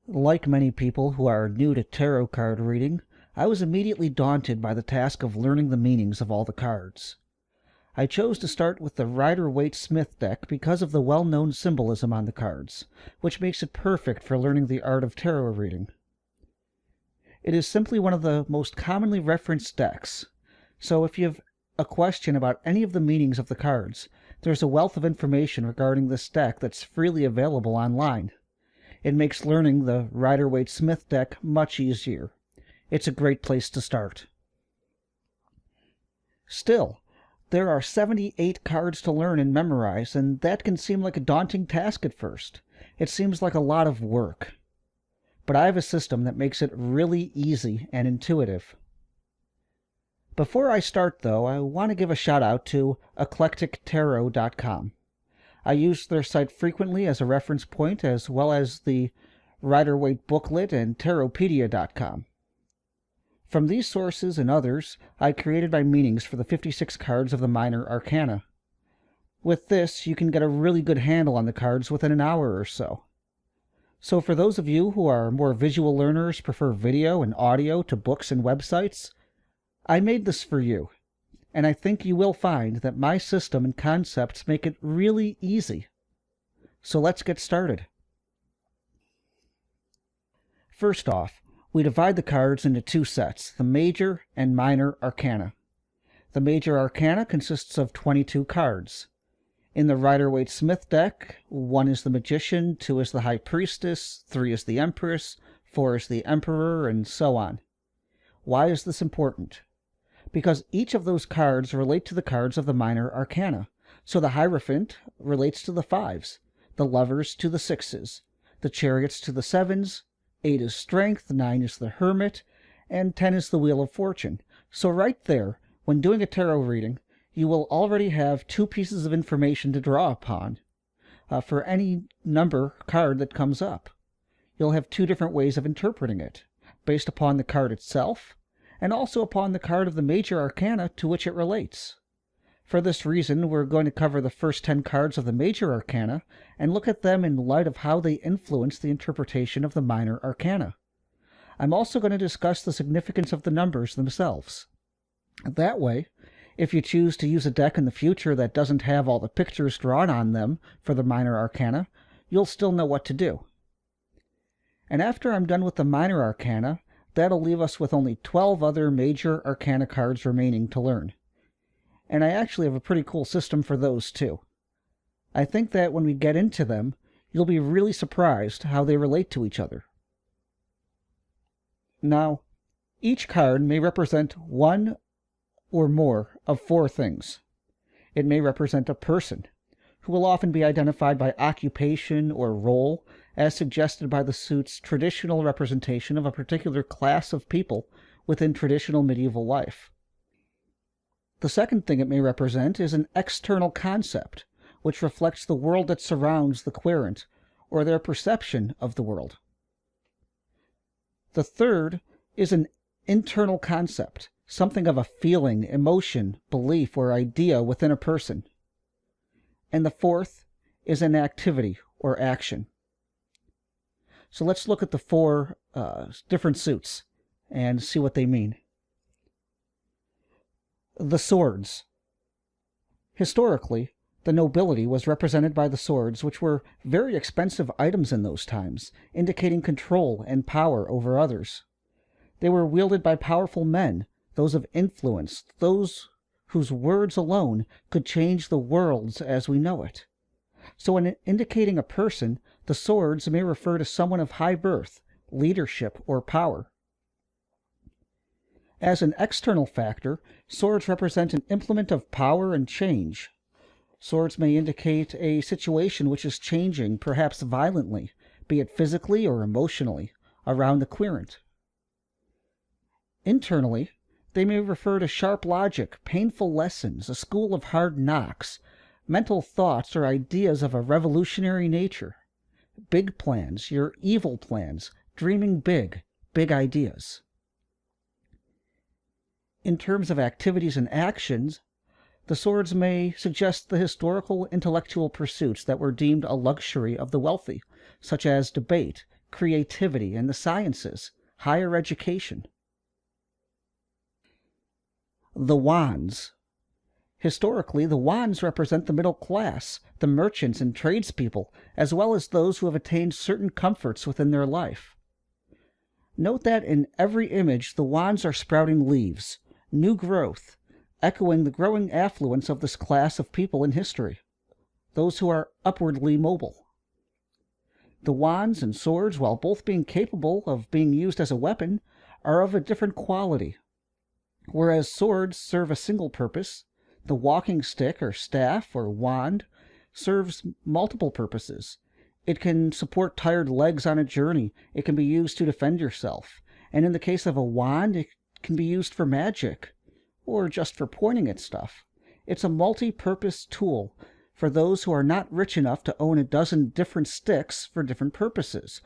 Like many people who are new to tarot card reading, I was immediately daunted by the task of learning the meanings of all the cards. I chose to start with the Rider-Waite-Smith deck because of the well-known symbolism on the cards, which makes it perfect for learning the art of tarot reading. It is simply one of the most commonly referenced decks, so if you have a question about any of the meanings of the cards, there's a wealth of information regarding this deck that's freely available online. It makes learning the Rider-Waite-Smith deck much easier. It's a great place to start. Still, there are 78 cards to learn and memorize, and that can seem like a daunting task at first. It seems like a lot of work. But I have a system that makes it really easy and intuitive. Before I start, though, I want to give a shout out to eclectictarot.com. I use their site frequently as a reference point, as well as the Rider-Waite booklet and Tarotpedia.com. From these sources and others, I created my meanings for the 56 cards of the Minor Arcana. With this, you can get a really good handle on the cards within an hour or so. So for those of you who are more visual learners, prefer video and audio to books and websites, I made this for you. And I think you will find that my system and concepts make it really easy. So let's get started. First off, we divide the cards into two sets, the Major and Minor Arcana. The Major Arcana consists of 22 cards. In the Rider-Waite-Smith deck, 1 is the Magician, 2 is the High Priestess, 3 is the Empress, 4 is the Emperor, and so on. Why is this important? Because each of those cards relate to the cards of the Minor Arcana. So the Hierophant relates to the 5s, the Lovers to the 6s, the Chariots to the 7s, 8 is Strength, 9 is the Hermit, and 10 is the Wheel of Fortune. So right there, when doing a tarot reading, you will already have 2 pieces of information to draw upon for any number card that comes up. You'll have 2 different ways of interpreting it, based upon the card itself, and also upon the card of the Major Arcana to which it relates. For this reason, we're going to cover the first 10 cards of the Major Arcana and look at them in light of how they influence the interpretation of the Minor Arcana. I'm also going to discuss the significance of the numbers themselves. That way, if you choose to use a deck in the future that doesn't have all the pictures drawn on them for the Minor Arcana, you'll still know what to do. And after I'm done with the Minor Arcana, that'll leave us with only 12 other Major Arcana cards remaining to learn. And I actually have a pretty cool system for those too. I think that when we get into them, you'll be really surprised how they relate to each other. Now, each card may represent one or more of 4 things. It may represent a person, who will often be identified by occupation or role, as suggested by the suit's traditional representation of a particular class of people within traditional medieval life. The second thing it may represent is an external concept, which reflects the world that surrounds the querent, or their perception of the world. The third is an internal concept, something of a feeling, emotion, belief, or idea within a person. And the fourth is an activity or action. So let's look at the 4 different suits and see what they mean. The swords. Historically, the nobility was represented by the swords, which were very expensive items in those times, indicating control and power over others. They were wielded by powerful men, those of influence, those whose words alone could change the world as we know it. So when indicating a person, the swords may refer to someone of high birth, leadership, or power. As an external factor, swords represent an implement of power and change. Swords may indicate a situation which is changing, perhaps violently, be it physically or emotionally, around the querent. Internally, they may refer to sharp logic, painful lessons, a school of hard knocks, mental thoughts or ideas of a revolutionary nature, big plans, your evil plans, dreaming big, big ideas. In terms of activities and actions, the swords may suggest the historical intellectual pursuits that were deemed a luxury of the wealthy, such as debate, creativity, and the sciences, higher education. The wands. Historically, the wands represent the middle class, the merchants and tradespeople, as well as those who have attained certain comforts within their life. Note that in every image the wands are sprouting leaves, new growth, echoing the growing affluence of this class of people in history, those who are upwardly mobile. The wands and swords, while both being capable of being used as a weapon, are of a different quality. Whereas swords serve a single purpose, the walking stick or staff or wand serves multiple purposes. It can support tired legs on a journey. It can be used to defend yourself. And in the case of a wand, it can be used for magic or just for pointing at stuff. It's a multi-purpose tool for those who are not rich enough to own a dozen different sticks for different purposes,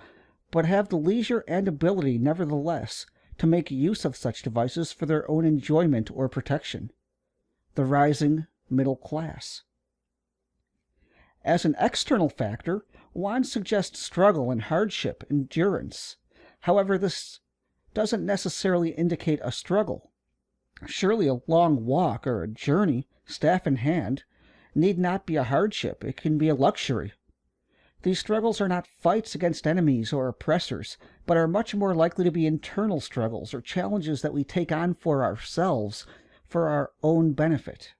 but have the leisure and ability, nevertheless, to make use of such devices for their own enjoyment or protection. The rising middle class. As an external factor, wands suggest struggle and hardship, endurance. However, this doesn't necessarily indicate a struggle. Surely a long walk or a journey, staff in hand, need not be a hardship. It can be a luxury. These struggles are not fights against enemies or oppressors, but are much more likely to be internal struggles or challenges that we take on for ourselves, for our own benefit.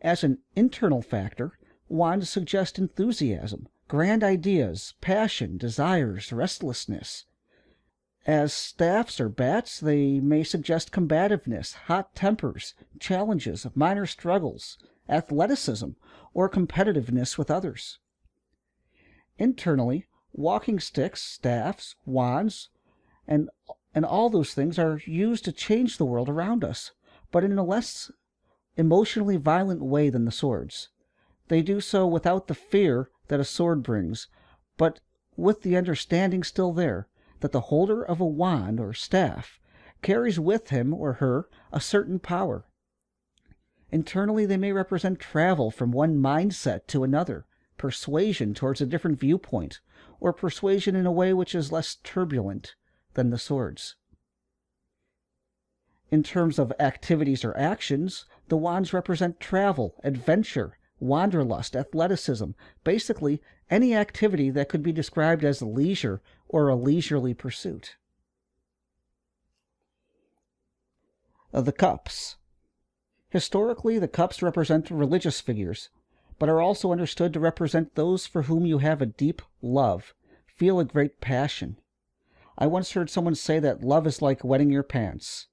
As an internal factor, wands suggest enthusiasm, grand ideas, passion, desires, restlessness. As staffs or bats, they may suggest combativeness, hot tempers, challenges, minor struggles, athleticism, or competitiveness with others. Internally, walking sticks, staffs, wands, and all those things are used to change the world around us, but in a less emotionally violent way than the swords. They do so without the fear that a sword brings, but with the understanding still there that the holder of a wand or staff carries with him or her a certain power. Internally, they may represent travel from one mindset to another, persuasion towards a different viewpoint, or persuasion in a way which is less turbulent than the swords. In terms of activities or actions, the wands represent travel, adventure, wanderlust, athleticism, basically any activity that could be described as leisure or a leisurely pursuit. The cups. Historically, the cups represent religious figures, but are also understood to represent those for whom you have a deep love, feel a great passion. I once heard someone say that love is like wetting your pants.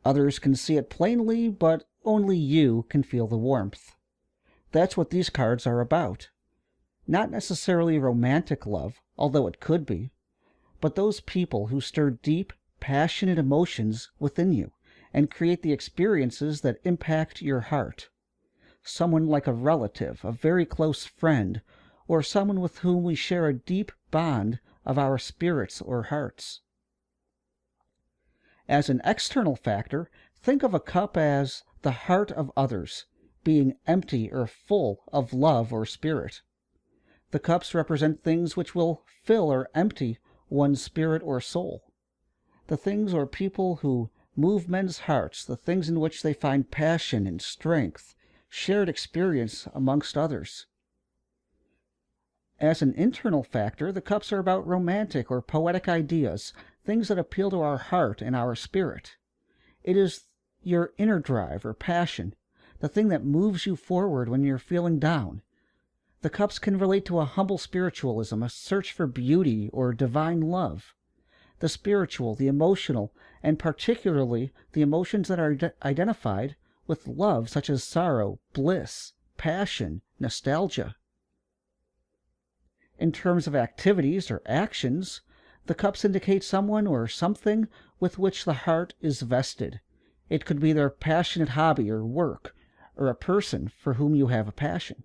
Others can see it plainly, but only you can feel the warmth. That's what these cards are about. Not necessarily romantic love, although it could be, but those people who stir deep, passionate emotions within you and create the experiences that impact your heart. Someone like a relative, a very close friend, or someone with whom we share a deep bond of our spirits or hearts. As an external factor, think of a cup as the heart of others, being empty or full of love or spirit. The cups represent things which will fill or empty one's spirit or soul. The things or people who move men's hearts, the things in which they find passion and strength, shared experience amongst others. As an internal factor, the cups are about romantic or poetic ideas, things that appeal to our heart and our spirit. It is your inner drive or passion, the thing that moves you forward when you're feeling down. The cups can relate to a humble spiritualism, a search for beauty or divine love. The spiritual, the emotional, and particularly the emotions that are identified with love, such as sorrow, bliss, passion, nostalgia. In terms of activities or actions, the cups indicate someone or something with which the heart is vested. It could be their passionate hobby or work, or a person for whom you have a passion.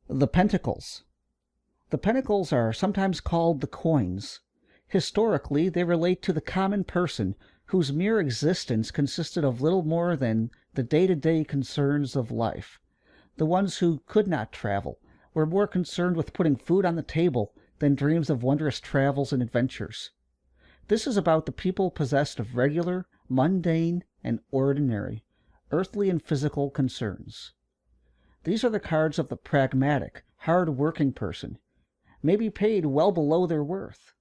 The pentacles. The pentacles are sometimes called the coins. Historically, they relate to the common person whose mere existence consisted of little more than the day-to-day concerns of life. The ones who could not travel, We're more concerned with putting food on the table than dreams of wondrous travels and adventures. This is about the people possessed of regular, mundane, and ordinary, earthly and physical concerns. These are the cards of the pragmatic, hard-working person, maybe paid well below their worth,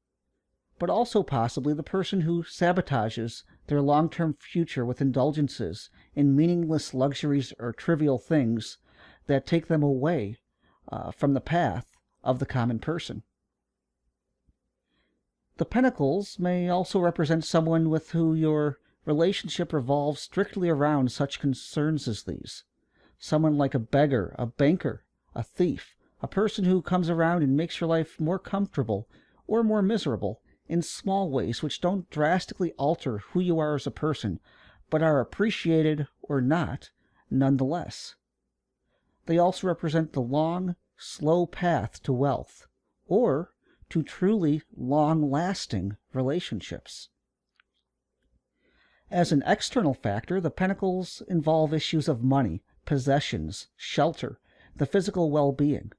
but also possibly the person who sabotages their long-term future with indulgences in meaningless luxuries or trivial things that take them away from the path of the common person. The Pentacles may also represent someone with who your relationship revolves strictly around such concerns as these. Someone like a beggar, a banker, a thief, a person who comes around and makes your life more comfortable or more miserable in small ways which don't drastically alter who you are as a person, but are appreciated or not nonetheless. They also represent the long, slow path to wealth, or to truly long-lasting relationships. As an external factor, the Pentacles involve issues of money, possessions, shelter, the physical well-being,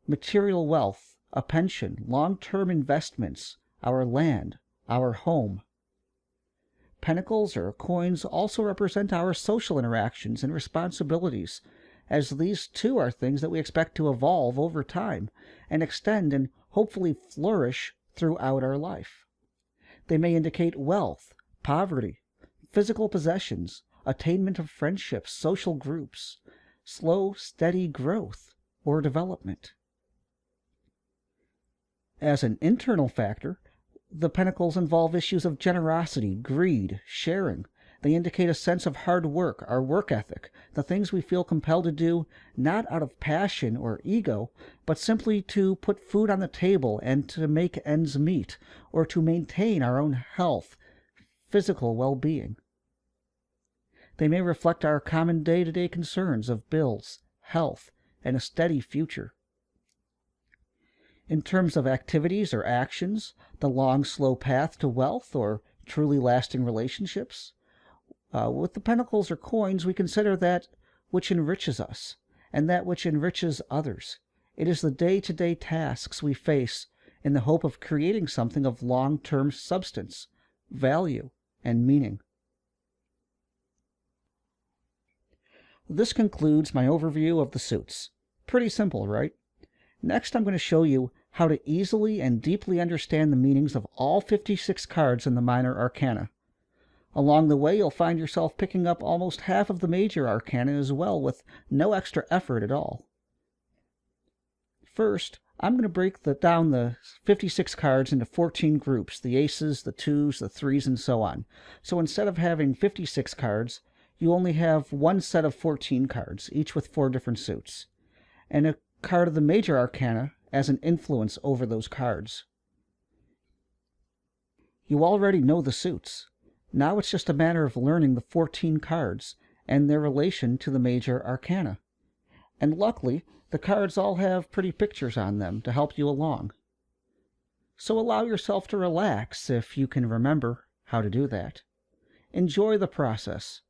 material wealth, a pension, long-term investments, our land, our home. Pentacles or coins also represent our social interactions and responsibilities, as these too are things that we expect to evolve over time and extend and hopefully flourish throughout our life. They may indicate wealth, poverty, physical possessions, attainment of friendships, social groups, slow, steady growth or development. As an internal factor, the Pentacles involve issues of generosity, greed, sharing. They indicate a sense of hard work, our work ethic, the things we feel compelled to do not out of passion or ego, but simply to put food on the table and to make ends meet, or to maintain our own health, physical well-being. They may reflect our common day-to-day concerns of bills, health, and a steady future. In terms of activities or actions, the long, slow path to wealth or truly lasting relationships, with the Pentacles or coins, we consider that which enriches us and that which enriches others. It is the day-to-day tasks we face in the hope of creating something of long-term substance, value, and meaning. This concludes my overview of the suits. Pretty simple, right? Next, I'm going to show you how to easily and deeply understand the meanings of all 56 cards in the Minor Arcana. Along the way, you'll find yourself picking up almost half of the Major Arcana as well, with no extra effort at all. First, I'm going to break down the 56 cards into 14 groups, the aces, the twos, the threes, and so on. So instead of having 56 cards, you only have one set of 14 cards, each with 4 different suits, and a card of the Major Arcana as an influence over those cards. You already know the suits. Now it's just a matter of learning the 14 cards and their relation to the Major Arcana. And luckily, the cards all have pretty pictures on them to help you along. So allow yourself to relax if you can remember how to do that. Enjoy the process,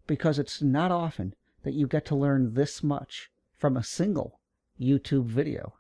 because it's not often that you get to learn this much from a single YouTube video.